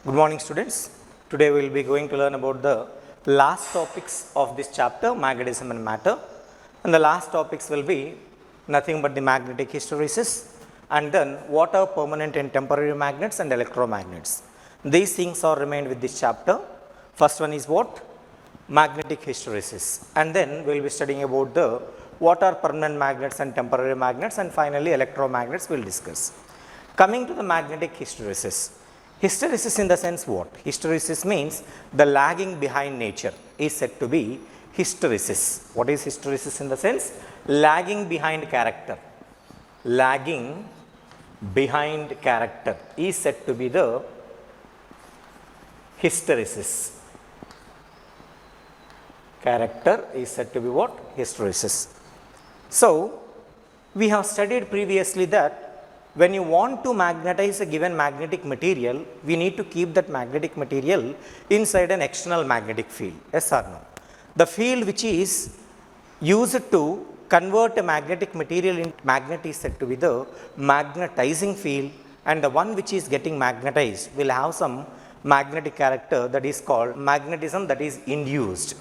Good morning, students. Today we will be going to learn about the last topics of this chapter, magnetism and matter. And the last topics will be nothing but the magnetic hysteresis and then what are permanent and temporary magnets and electromagnets. These things are remained with this chapter. First one is what? Magnetic hysteresis. And then we will be studying about the what are permanent magnets and temporary magnets, and finally electromagnets we will discuss. Coming to the magnetic hysteresis. Hysteresis in the sense what? Hysteresis means the lagging behind nature is said to be hysteresis. What is hysteresis in the sense? Lagging behind character. Lagging behind character is said to be the hysteresis. Character is said to be what? Hysteresis. So, we have studied previously that when you want to magnetize a given magnetic material, we need to keep that magnetic material inside an external magnetic field. Yes or no? The field which is used to convert a magnetic material into magnet is said to be the magnetizing field, and the one which is getting magnetized will have some magnetic character that is called magnetism, that is induced.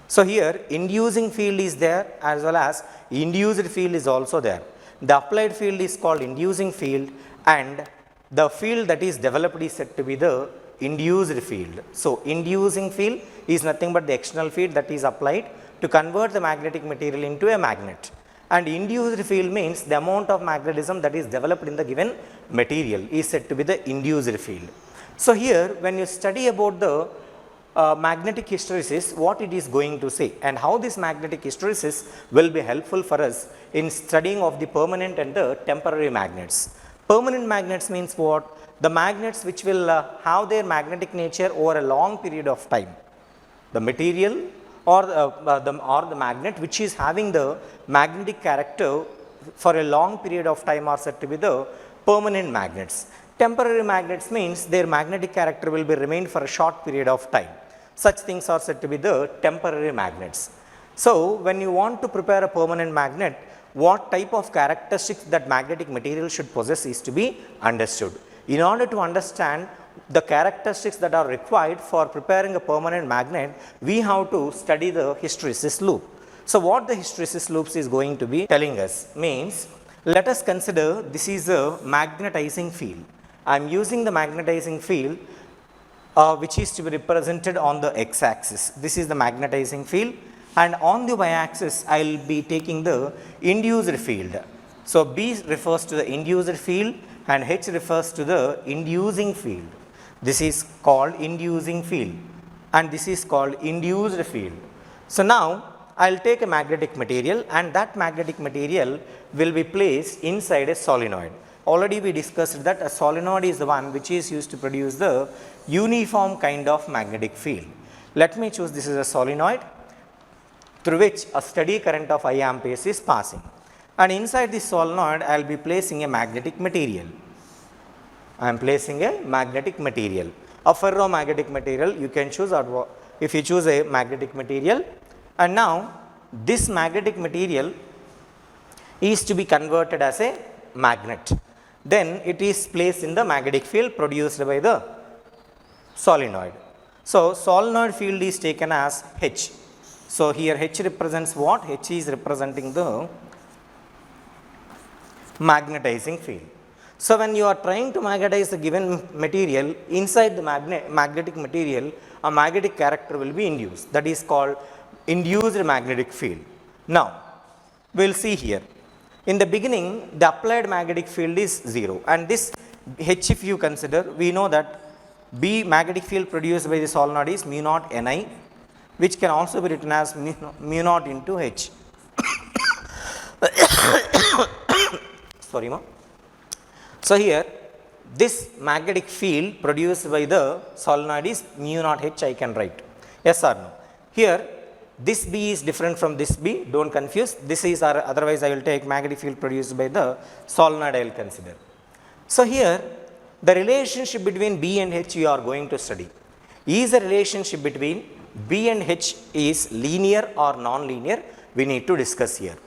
So, here inducing field is there as well as induced field is also there. The applied field is called inducing field, and the field that is developed is said to be the induced field. So, inducing field is nothing but the external field that is applied to convert the magnetic material into a magnet, and induced field means the amount of magnetism that is developed in the given material is said to be the induced field. So, here when you study about the magnetic hysteresis, what it is going to say and how this magnetic hysteresis will be helpful for us in studying of the permanent and the temporary magnets. Permanent magnets means what? The magnets which will have their magnetic nature over a long period of time. The material or the magnet which is having the magnetic character for a long period of time are said to be the permanent magnets. Temporary magnets means their magnetic character will be remained for a short period of time. Such things are said to be the temporary magnets. So, when you want to prepare a permanent magnet, what type of characteristics that magnetic material should possess is to be understood. In order to understand the characteristics that are required for preparing a permanent magnet, we have to study the hysteresis loop. So, what the hysteresis loops is going to be telling us means, let us consider this is a magnetizing field. I am using the magnetizing field which is to be represented on the x-axis. This is the magnetizing field, and on the y-axis I will be taking the induced field. So, B refers to the induced field and H refers to the inducing field. This is called inducing field and this is called induced field. So, now I will take a magnetic material and that magnetic material will be placed inside a solenoid. Already we discussed that a solenoid is the one which is used to produce the uniform kind of magnetic field. Let me choose this is a solenoid through which a steady current of I amperes is passing, and inside this solenoid I will be placing a magnetic material. I am placing a magnetic material, a ferromagnetic material you can choose, or if you choose a magnetic material, and now this magnetic material is to be converted as a magnet. Then it is placed in the magnetic field produced by the solenoid. So, solenoid field is taken as H. So, here H represents what? H is representing the magnetizing field. So, when you are trying to magnetize a given material, inside the magnetic material a magnetic character will be induced, that is called induced magnetic field. Now, we will see here. In the beginning, the applied magnetic field is 0, and this H, if you consider, we know that B magnetic field produced by the solenoid is mu naught Ni, which can also be written as mu naught into H. Sorry, ma. So, here this magnetic field produced by the solenoid is mu naught H, I can write. Yes or no? Here this B is different from this B, do not confuse, this is, or otherwise I will take magnetic field produced by the solenoid I will consider. So, here the relationship between B and H you are going to study. Is the relationship between B and H is linear or non-linear? We need to discuss here.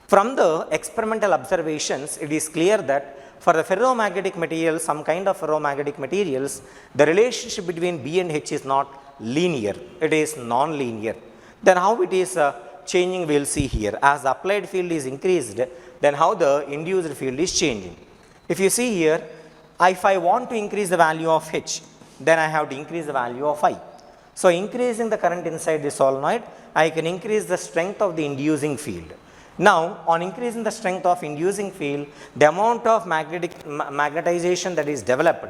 From the experimental observations, it is clear that for the ferromagnetic materials, some kind of ferromagnetic materials, the relationship between B and H is not linear, it is non-linear. Then how it is changing, we will see here. As the applied field is increased, then how the induced field is changing. If you see here, if I want to increase the value of H, then I have to increase the value of I. So increasing the current inside the solenoid, I can increase the strength of the inducing field. Now on increasing the strength of inducing field, the amount of magnetization that is developed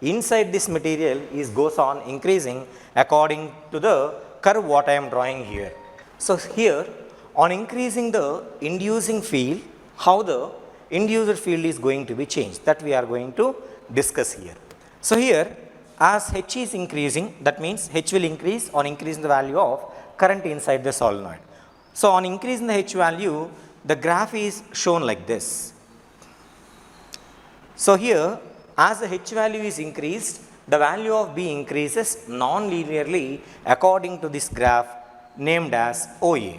inside this material goes on increasing according to the curve what I am drawing here. So here on increasing the inducing field, how the induced field is going to be changed, that we are going to discuss here. So here as H is increasing, that means H will increase on increasing the value of current inside the solenoid. So on increasing the H value, the graph is shown like this. So here as the H value is increased, the value of B increases non-linearly according to this graph named as OA.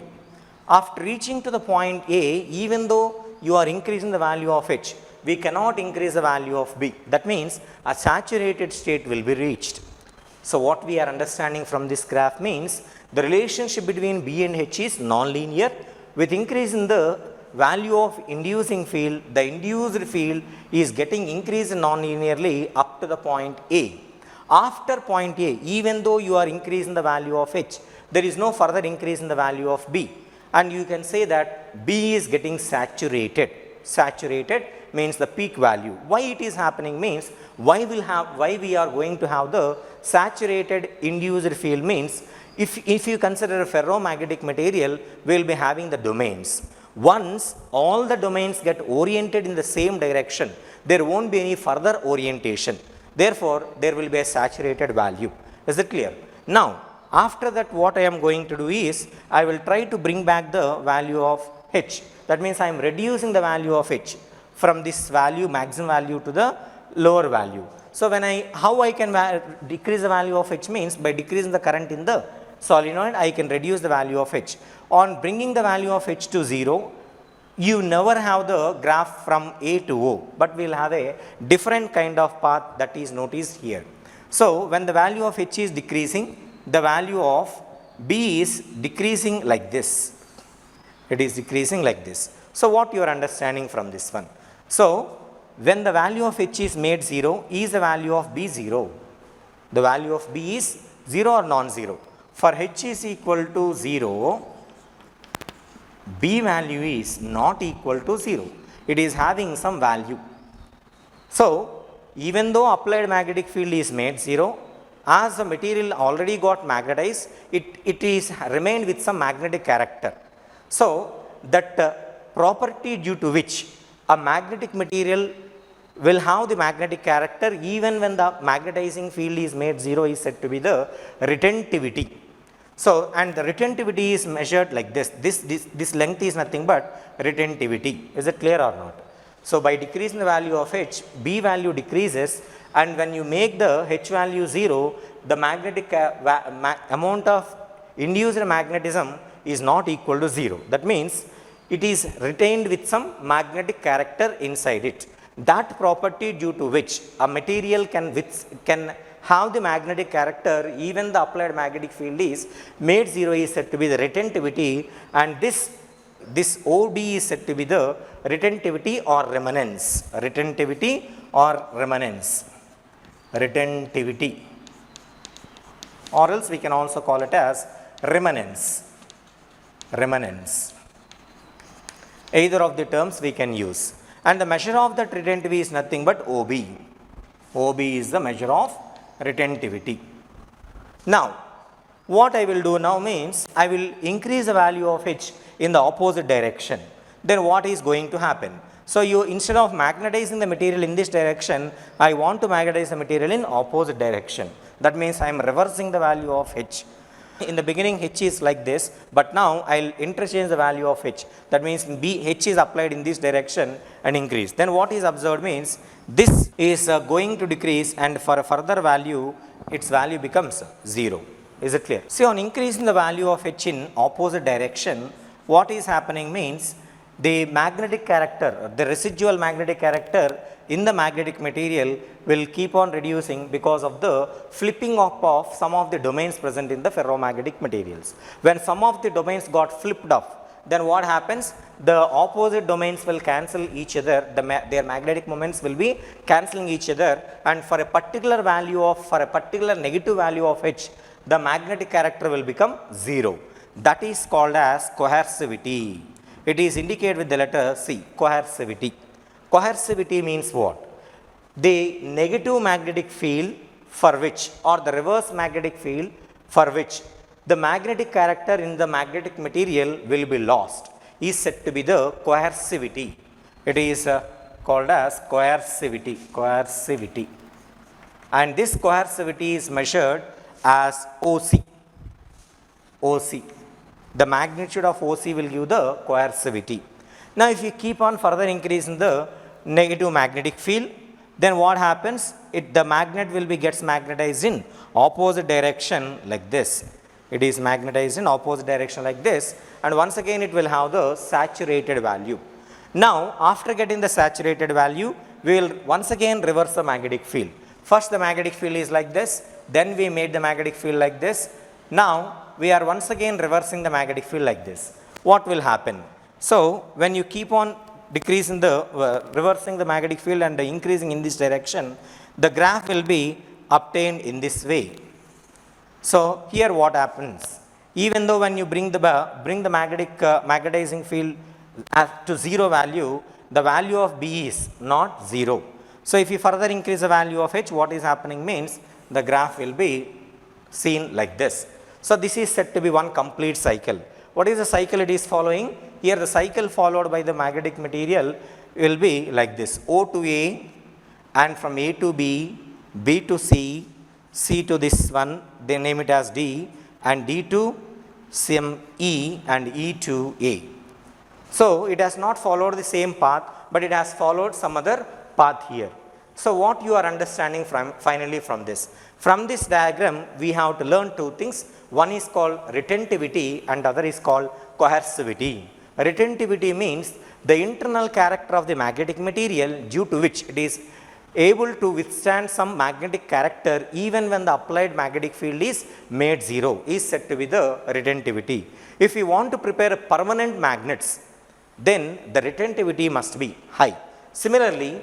After reaching to the point A, even though you are increasing the value of H, we cannot increase the value of B. That means a saturated state will be reached. So what we are understanding from this graph means the relationship between B and H is non-linear. With increase in the value of inducing field, the induced field is getting increased non-linearly up to the point A. After point A, even though you are increasing the value of H, there is no further increase in the value of B. And you can say that B is getting saturated. Saturated means the peak value. Why it is happening means why we are going to have the saturated induced field means if you consider a ferromagnetic material, we will be having the domains. Once all the domains get oriented in the same direction, there won't be any further orientation. Therefore, there will be a saturated value. Is it clear? Now, after that what I am going to do is I will try to bring back the value of H. That means I am reducing the value of H from this value, maximum value, to the lower value. So how I can decrease the value of H means by decreasing the current in the solenoid, I can reduce the value of H. On bringing the value of H to 0, you never have the graph from A to O, but we will have a different kind of path that is noticed here. So when the value of H is decreasing, the value of B is decreasing like this. It is decreasing like this. So what you are understanding from this one? So when the value of H is made 0, is the value of B 0? The value of B is 0 or non-zero? For H is equal to 0, B value is not equal to 0. It is having some value. So even though applied magnetic field is made 0, as the material already got magnetized, it is remained with some magnetic character. So that property due to which a magnetic material will have the magnetic character even when the magnetizing field is made 0 is said to be the retentivity. So and the retentivity is measured like this. This length is nothing but retentivity. Is it clear or not? So by decreasing the value of H, B value decreases, and when you make the H value 0, the magnetic amount of induced magnetism is not equal to 0. That means it is retained with some magnetic character inside it. That property due to which a material can have the magnetic character even the applied magnetic field is made 0 is said to be the retentivity, and this OD is said to be the retentivity or remanence. Retentivity or remanence. Retentivity, or else we can also call it as remanence. Remanence. Either of the terms we can use. And the measure of that retentivity is nothing but OB. OB is the measure of retentivity. Now, what I will do now means I will increase the value of H in the opposite direction. Then what is going to happen? So instead of magnetizing the material in this direction, I want to magnetize the material in opposite direction. That means I am reversing the value of H. In the beginning H is like this, but now I will interchange the value of H. That means H is applied in this direction and increase. Then what is observed means this is going to decrease, and for a further value its value becomes 0. Is it clear? See, on increasing the value of H in opposite direction, what is happening means the magnetic character, the residual magnetic character in the magnetic material will keep on reducing because of the flipping up of some of the domains present in the ferromagnetic materials. When some of the domains got flipped up, then what happens? The opposite domains will cancel each other, their magnetic moments will be cancelling each other, and for a particular value of, for a particular negative value of H, the magnetic character will become 0. That is called as coercivity. It is indicated with the letter C, coercivity. Coercivity means what? The negative magnetic field for which, or the reverse magnetic field for which the magnetic character in the magnetic material will be lost is said to be the coercivity. It is called as coercivity, coercivity. And this coercivity is measured as OC. OC. The magnitude of OC will give the coercivity. Now, if you keep on further increasing the negative magnetic field, then what happens? The magnet will be gets magnetized in opposite direction like this. It is magnetized in opposite direction like this, and once again it will have the saturated value. Now, after getting the saturated value, we will once again reverse the magnetic field. First the magnetic field is like this, then we made the magnetic field like this. Now, we are once again reversing the magnetic field like this. What will happen? So, when you keep on decreasing the, reversing the magnetic field and increasing in this direction, the graph will be obtained in this way. So, here what happens? Even though when you bring the magnetizing field to 0 value, the value of B is not 0. So, if you further increase the value of H, what is happening means the graph will be seen like this. So, this is said to be one complete cycle. What is the cycle it is following? Here the cycle followed by the magnetic material will be like this: O to A, and from A to B, B to C, C to this one, they name it as D, and D to some E, and E to A. So, it has not followed the same path, but it has followed some other path here. So, what you are understanding finally from this? From this diagram, we have to learn two things. One is called retentivity and other is called coercivity. Retentivity means the internal character of the magnetic material due to which it is able to withstand some magnetic character even when the applied magnetic field is made 0 is said to be the retentivity. If we want to prepare permanent magnets, then the retentivity must be high. Similarly,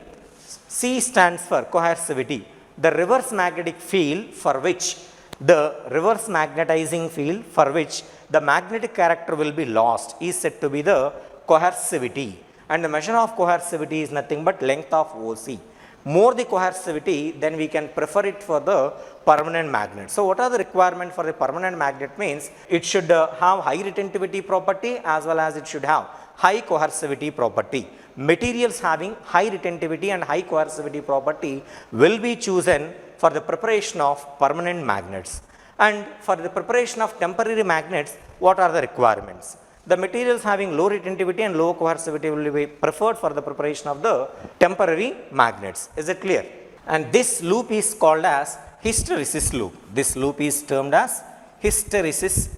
C stands for coercivity. The reverse magnetic field for which the reverse magnetizing field for which the magnetic character will be lost is said to be the coercivity, and the measure of coercivity is nothing but length of OC. More the coercivity, then we can prefer it for the permanent magnet. So, what are the requirements for the permanent magnet means? It should have high retentivity property as well as it should have high coercivity property. Materials having high retentivity and high coercivity property will be chosen for the preparation of permanent magnets. And for the preparation of temporary magnets, what are the requirements? The materials having low retentivity and low coercivity will be preferred for the preparation of the temporary magnets. Is it clear? And this loop is called as hysteresis loop. This loop is termed as hysteresis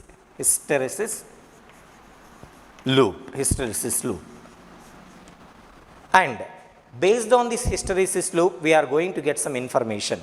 loop. And based on this hysteresis loop, we are going to get some information.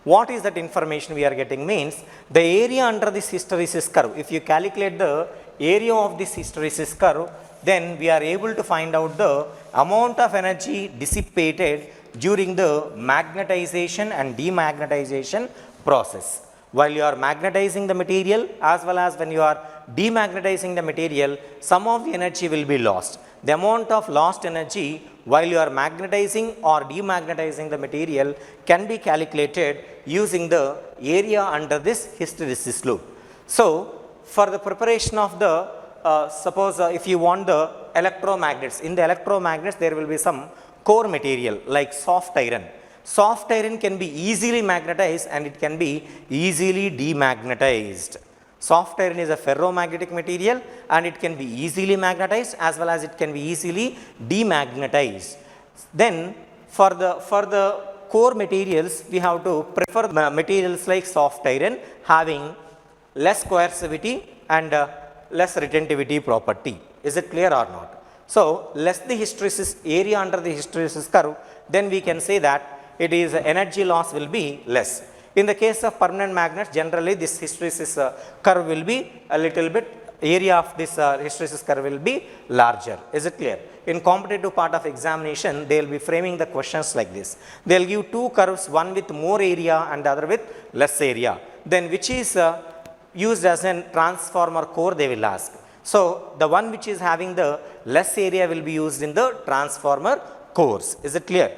What is that information we are getting means the area under this hysteresis curve. If you calculate the area of this hysteresis curve, then we are able to find out the amount of energy dissipated during the magnetization and demagnetization process. While you are magnetizing the material as well as when you are demagnetizing the material, some of the energy will be lost. The amount of lost energy while you are magnetizing or demagnetizing the material can be calculated using the area under this hysteresis loop. So, for the preparation of the, suppose if you want the electromagnets, in the electromagnets there will be some core material like soft iron. Soft iron can be easily magnetized and it can be easily demagnetized. Soft iron is a ferromagnetic material and it can be easily magnetized as well as it can be easily demagnetized. Then for the core materials, we have to prefer materials like soft iron having less coercivity and less retentivity property. Is it clear or not? So, less the hysteresis area under the hysteresis curve, then we can say that it is energy loss will be less. In the case of permanent magnets, generally this hysteresis curve will be a little bit, area of this hysteresis curve will be larger. Is it clear? In competitive part of examination, they will be framing the questions like this. They will give two curves, one with more area and the other with less area. Then which is used as a transformer core, they will ask. So, the one which is having the less area will be used in the transformer cores. Is it clear?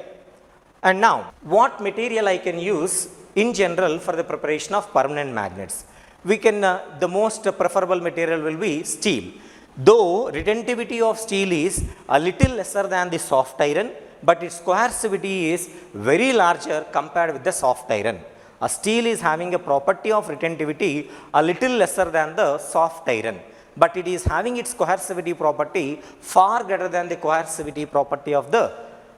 And now, what material I can use in general for the preparation of permanent magnets? We can, the most preferable material will be steel. Though retentivity of steel is a little lesser than the soft iron, but its coercivity is very larger compared with the soft iron. A steel is having a property of retentivity a little lesser than the soft iron, but it is having its coercivity property far greater than the coercivity property of the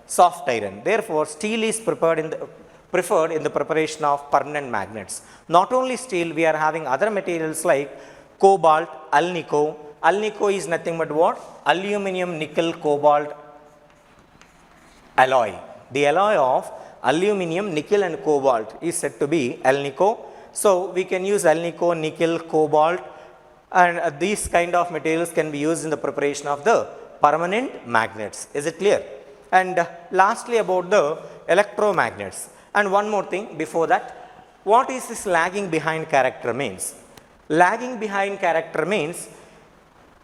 soft iron. Therefore, steel is preferred in the preparation of permanent magnets. Not only steel, we are having other materials like cobalt, alnico. Alnico is nothing but what? Aluminum nickel cobalt alloy. The alloy of aluminum, nickel and cobalt is said to be alnico. So, we can use alnico, nickel, cobalt, and these kind of materials can be used in the preparation of the permanent magnets. Is it clear? And lastly, about the electromagnets. And one more thing before that, what is this lagging behind character means? Lagging behind character means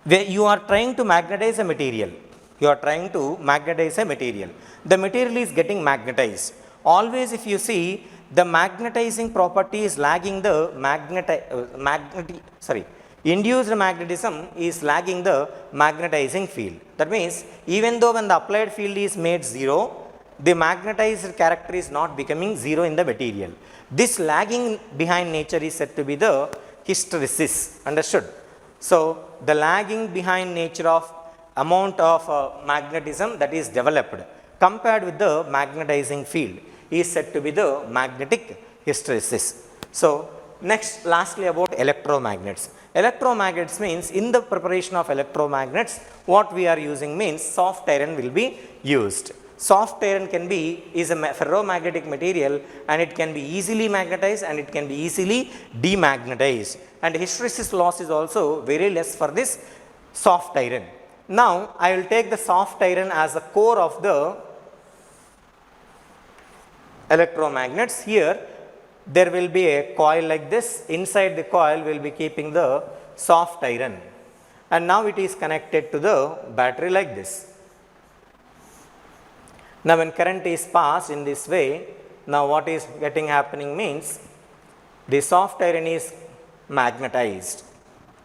where you are trying to magnetize a material. You are trying to magnetize a material. The material is getting magnetized. Always if you see, the magnetizing property is lagging the induced magnetism is lagging the magnetizing field. That means, even though when the applied field is made 0, the magnetized character is not becoming 0 in the material. This lagging behind nature is said to be the hysteresis. Understood? So, the lagging behind nature of amount of magnetism that is developed compared with the magnetizing field is said to be the magnetic hysteresis. So, next lastly about electromagnets. Electromagnets means in the preparation of electromagnets, what we are using means soft iron will be used. Soft iron is a ferromagnetic material and it can be easily magnetized and it can be easily demagnetized, and hysteresis loss is also very less for this soft iron. Now, I will take the soft iron as the core of the electromagnets. Here there will be a coil like this. Inside the coil we will be keeping the soft iron, and now it is connected to the battery like this. Now, when current is passed in this way, now what is happening means the soft iron is magnetized.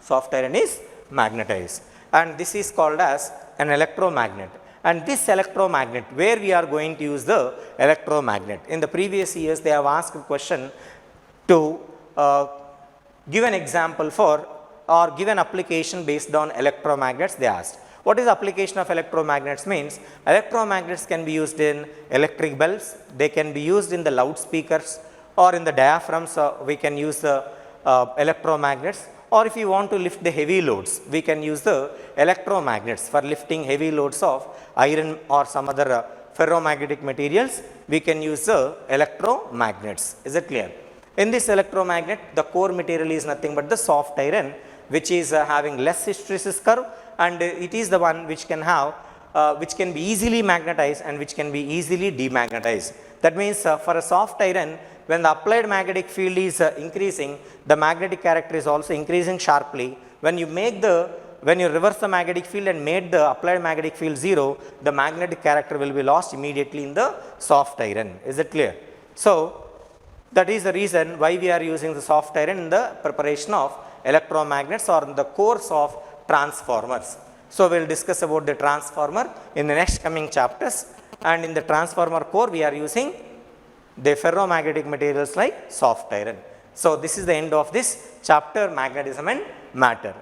Soft iron is magnetized, and this is called as an electromagnet. And this electromagnet, where we are going to use the electromagnet? In the previous years, they have asked a question to give an example for or give an application based on electromagnets. They asked, what is application of electromagnets means? Electromagnets can be used in electric bulbs, they can be used in the loudspeakers or in the diaphragms. We can use the electromagnets, or if you want to lift the heavy loads, we can use the electromagnets for lifting heavy loads of iron or some other ferromagnetic materials. We can use the electromagnets. Is it clear? In this electromagnet, the core material is nothing but the soft iron, which is having less hysteresis curve, and it is the one which can have which can be easily magnetized and which can be easily demagnetized. That means for a soft iron, when the applied magnetic field is increasing, the magnetic character is also increasing sharply. When you reverse the magnetic field and made the applied magnetic field 0, the magnetic character will be lost immediately in the soft iron. Is it clear? So, that is the reason why we are using the soft iron in the preparation of electromagnets or in the cores of transformers. So, we will discuss about the transformer in the next coming chapters, and in the transformer core we are using the ferromagnetic materials like soft iron. So, this is the end of this chapter, magnetism and matter.